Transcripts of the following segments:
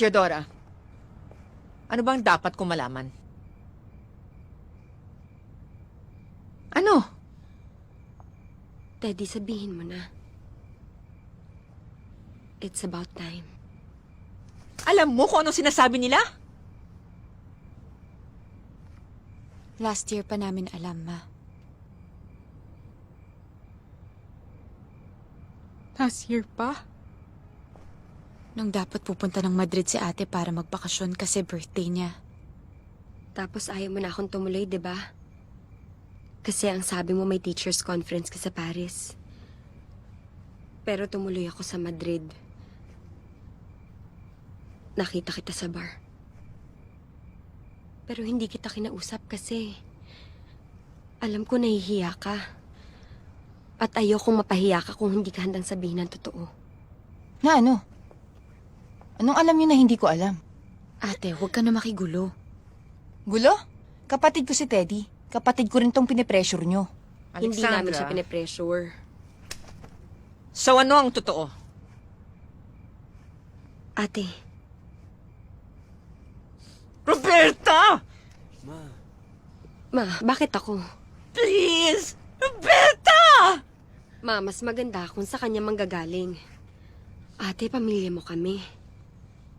Theodora, ano bang dapat kong malaman? Ano? Teddy, sabihin mo na. It's about time. Alam mo kung anong sinasabi nila? Last year pa namin alam, Ma. Last year pa? Nung dapat pupunta ng Madrid si ate para magbakasyon kasi birthday niya. Tapos ayaw mo na akong tumuloy, di ba? Kasi ang sabi mo may teacher's conference ka sa Paris. Pero tumuloy ako sa Madrid. Nakita kita sa bar. Pero hindi kita kinausap kasi alam ko nahihiya ka. At ayokong mapahiya ka kung hindi ka handang sabihin ng totoo. Na ano? Anong alam niyo na hindi ko alam? Ate, huwag ka na makigulo. Gulo? Kapatid ko si Teddy. Kapatid ko rin tong pinipressure nyo. Hindi namin siya pinipressure. So ano ang totoo? Ate, Roberta! Ma, bakit ako? Please! Roberta! Ma, mas maganda kung sa kanya manggagaling. Ate, pamilya mo kami.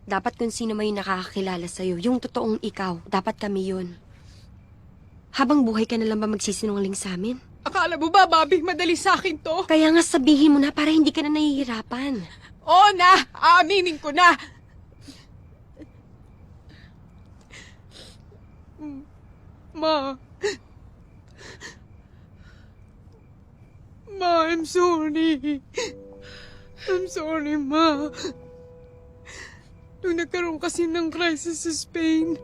Dapat kung sino may nakakakilala sa'yo, yung totoong ikaw, dapat kami yun. Habang buhay ka na lang ba magsisinungaling sa amin? Akala mo ba, Bobby, madali sa akin to? Kaya nga sabihin mo na para hindi ka na nahihirapan. Oo na, aaminin ko na. Ma. Ma, I'm sorry. I'm sorry, Ma. Nung nagkaroon kasi ng crisis sa Spain,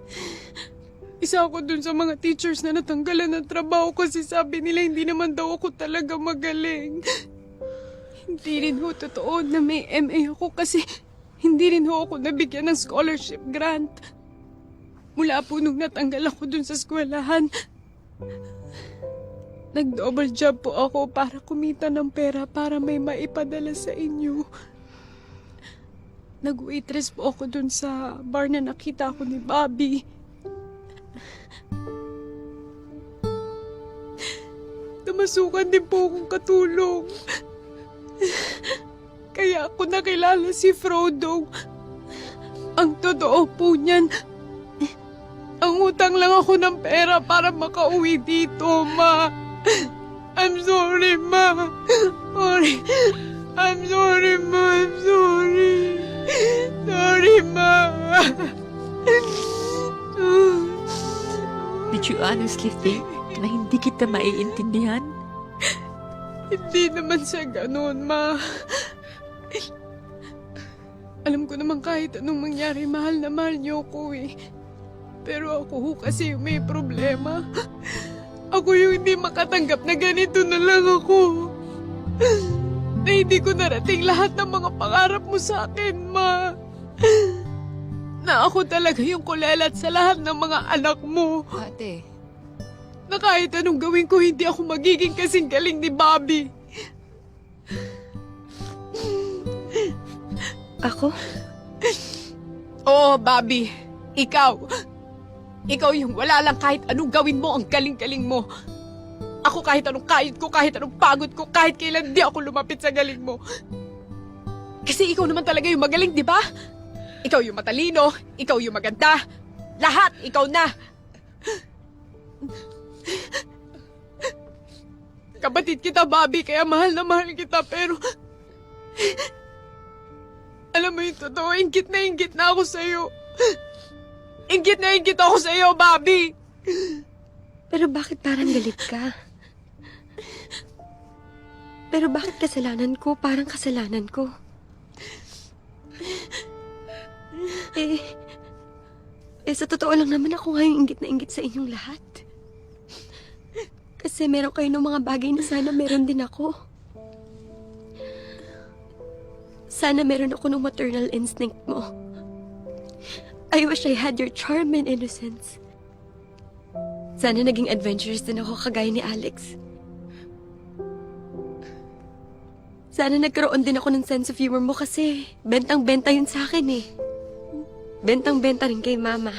isa ako dun sa mga teachers na natanggalan ng trabaho kasi sabi nila hindi naman daw ako talaga magaling. Hindi rin ho totoo na may MA ako kasi hindi rin ho ako nabigyan ng scholarship grant. Mula po nung natanggal ako dun sa eskwelahan, nag-double job po ako para kumita ng pera para may maipadala sa inyo. Nag-waitress po ako dun sa bar na nakita ko ni Bobby. Namasukan din po akong katulong. Kaya ako nakilala si Frodo. Ang totoo po niyan, ang utang lang ako ng pera para makauwi dito, Ma. I'm sorry, Ma. Sorry. I'm sorry, Ma. I'm sorry. Sorry, Ma. Did you honestly think na hindi kita maiintindihan? Hindi naman siya ganun, Ma. Alam ko naman kahit anong mangyari, mahal na mahal niyo ko eh. Pero ako ho kasi yung may problema. Ako yung hindi makatanggap na ganito na lang ako. Na hindi ko narating lahat ng mga pangarap mo sa akin, Ma. Na ako talaga yung kulelat sa lahat ng mga anak mo. Ate, Na kahit anong gawin ko, hindi ako magiging kasing galing ni Bobby. Ako? Oo, Bobby. Ikaw. Ikaw yung wala lang kahit anong gawin mo, ang galing-galing mo. Ako kahit anong kayod ko, kahit anong pagod ko, kahit kailan di ako lumapit sa galing mo. Kasi ikaw naman talaga yung magaling, di ba? Ikaw yung matalino, ikaw yung maganda. Lahat, ikaw na. Kapatid kita, Bobby, kaya mahal na mahal kita, pero... Alam mo yung totoo, inggit na ako sa'yo. Inggit na inggit ako sa'yo, Bobby. Pero bakit parang galit ka? Pero bakit kasalanan ko? Parang kasalanan ko. Sa totoo lang naman ako nga yung inggit na inggit sa inyong lahat. Kasi meron kayo ng mga bagay na sana meron din ako. Sana meron ako ng maternal instinct mo. I wish I had your charm and innocence. Sana naging adventurous din ako kagaya ni Alex. Sana nagkaroon din ako ng sense of humor mo kasi bentang-benta yun sa akin eh. Bentang-benta rin kay Mama.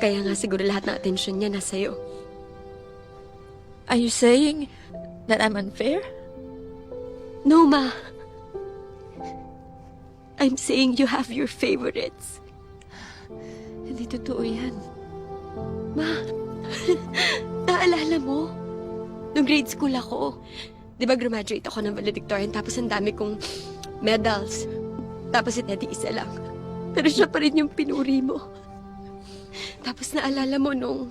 Kaya nga siguro lahat ng atensyon niya nasa'yo. Are you saying that I'm unfair? No, Ma. I'm saying you have your favorites. Hindi totoo yan. Ma, naalala mo? Nung grade school ako, di ba graduate ako ng valedictorian tapos ang dami kong medals. Tapos si Teddy isa lang. Pero siya pa rin yung pinuri mo. Tapos naalala mo nung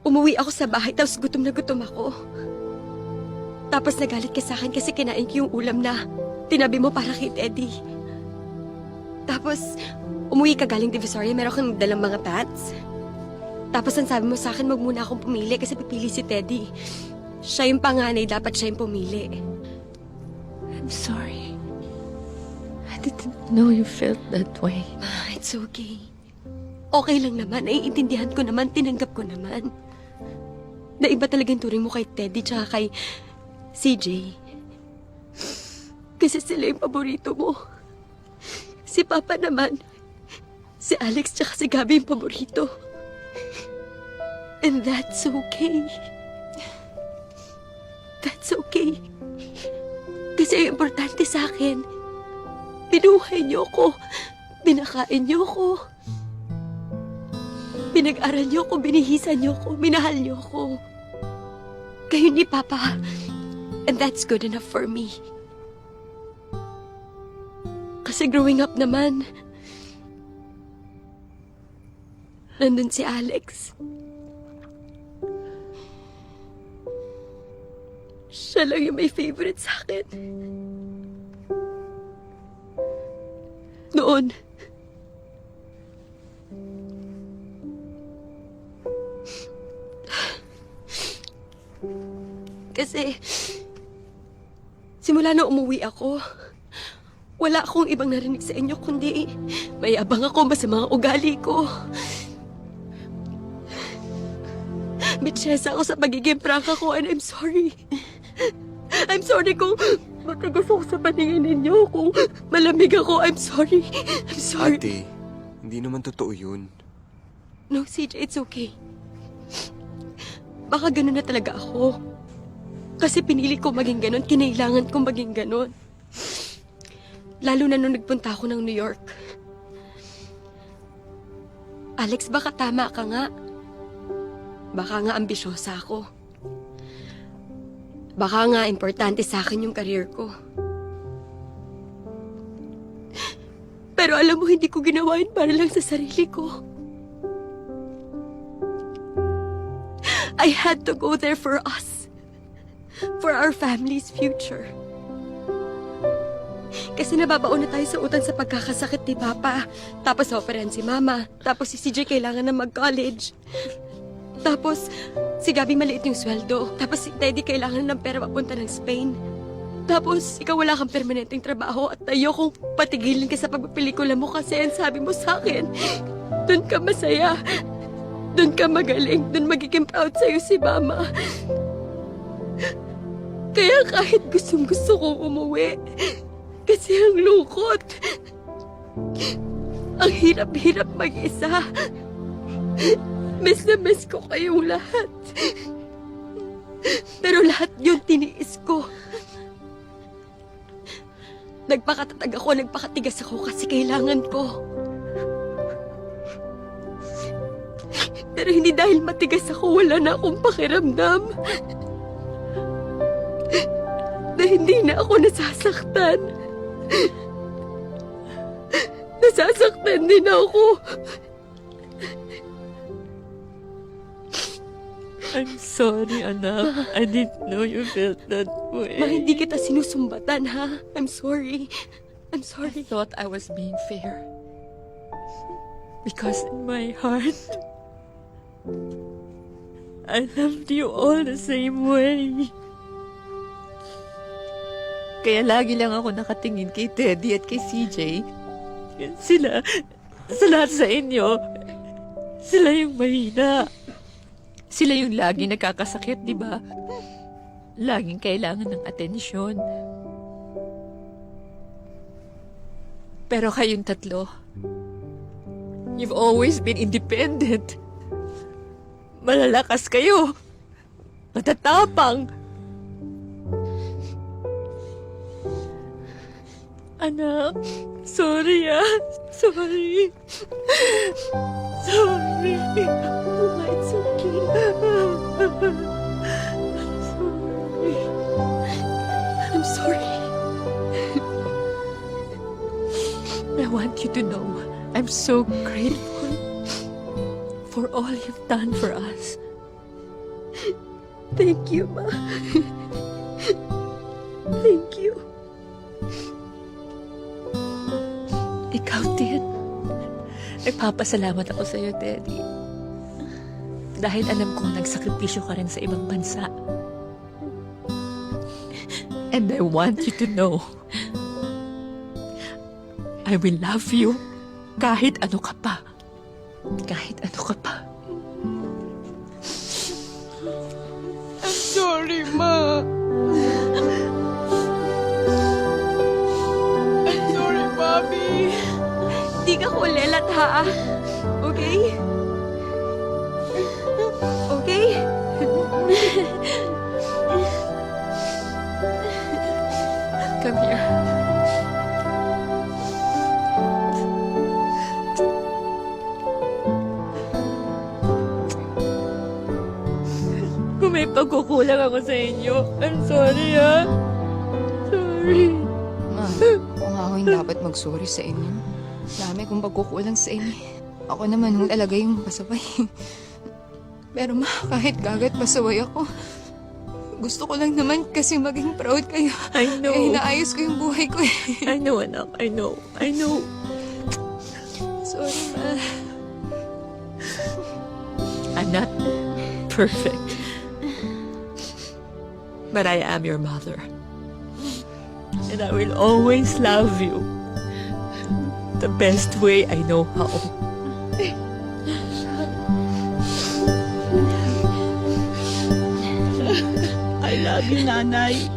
umuwi ako sa bahay tapos gutom na gutom ako. Tapos nagalit ka sa akin kasi kinain ko yung ulam na tinabi mo para kay Teddy. Tapos umuwi ka galing Divisoria, meron kang dalang mga pants. Tapos ang sabi mo sa akin, wag muna akong pumili kasi pipili si Teddy. Siya yung panganay, dapat siya yung pumili. I'm sorry. I didn't know you felt that way. Ma, it's okay. Okay lang naman, naiintindihan ko naman, tinanggap ko naman. Na iba talagang turing mo kay Teddy tsaka kay CJ. Kasi sila yung paborito mo. Si Papa naman, si Alex tsaka si Gabi yung paborito. And that's okay. That's okay. Kasi ang importante sa akin, binuhay niyo ko, binakain niyo ko, pinag-aral niyo ko, binihisan niyo ko, minahal niyo ko. Kayo ni Papa. And that's good enough for me. Kasi growing up naman, nandun si Alex. Siya lang yung may favorite sa akin. Noon. Kasi, simula na umuwi ako, wala akong ibang narinig sa inyo kundi mayabang ako ba sa mga ugali ko. Bitsyesa ako sa pagiging prangka ko and I'm sorry. I'm sorry kung matigas ako sa paningin ninyo, kung malamig ako. I'm sorry. I'm sorry. Ate, hindi naman totoo yun. No, CJ, it's okay. Baka ganun na talaga ako. Kasi pinili ko maging ganun, kinailangan kong maging ganun. Lalo na nung nagpunta ako ng New York. Alex, baka tama ka nga. Baka nga ambisyosa ako. Baka nga importante sa akin yung career ko. Pero alam mo, hindi ko ginawa yun para lang sa sarili ko. I had to go there for us. For our family's future. Kasi nababaon na tayo sa utang sa pagkakasakit ni Papa. Tapos operahan si Mama. Tapos si CJ kailangan na mag-college. Tapos si Gabi maliit yung sweldo. Tapos si Teddy kailangan ng pera papunta ng Spain. Tapos ikaw wala kang permanenteng trabaho at ayokong patigilin ka sa pagpapelikula mo kasi ang sabi mo sa akin, doon ka masaya. Doon ka magaling. Doon magiging proud sa'yo si Mama. Kaya kahit gustong-gusto kong umuwi, kasi ang lungkot. Ang hirap-hirap mag-isa. Miss na miss ko kayong lahat. Pero lahat yun tiniis ko. Nagpakatatag ako, nagpakatigas ako kasi kailangan ko. Pero hindi dahil matigas ako, wala na akong pakiramdam. Na hindi na ako nasasaktan. Nasasaktan din ako. I'm sorry, anak. I didn't know you felt that way. Ma, hindi kita sinusumbatan, ha? I'm sorry. I'm I sorry. thought I was being fair. Because in my heart, I loved you all the same way. Kaya lagi lang ako nakatingin kay Teddy at kay CJ. Sila, sa lahat sa inyo, sila yung mahina. Sila yung lagi nagkakasakit, di ba? Laging kailangan ng atensyon. Pero kayong tatlo, you've always been independent. Malalakas kayo. Matatapang. Anak, sorry ah. Sorry. Sorry. Mama, it's okay. I'm sorry. I want you to know I'm so grateful for all you've done for us. Thank you, Ma. Thank you. Ikaw din. Nagpapasalamat ako sa iyo, Teddy. Dahil alam kong nagsakripisyo ka rin sa ibang bansa. And I want you to know, I will love you kahit ano ka pa. Kahit ano ka pa. I'm sorry, Ma. I'm sorry, Bobby. Di ka kulelat, ha? Okay? Okay? Come here. Kung may pagkukulang ako sa inyo, I'm sorry ah. Sorry. Ma, ako nga ho yung dapat mag-sorry sa inyo. Dami kong pagkukulang sa inyo. Ako naman ho talaga yung pasaway. Pero ma, kahit gagat pasaway ako, gusto ko lang naman kasi maging proud kayo. I know. Kaya inaayos ko yung buhay ko eh. I know, anak. I know. I know. Sorry, ma. I'm not perfect. But I am your mother. And I will always love you the best way I know how. I love you, Nanay.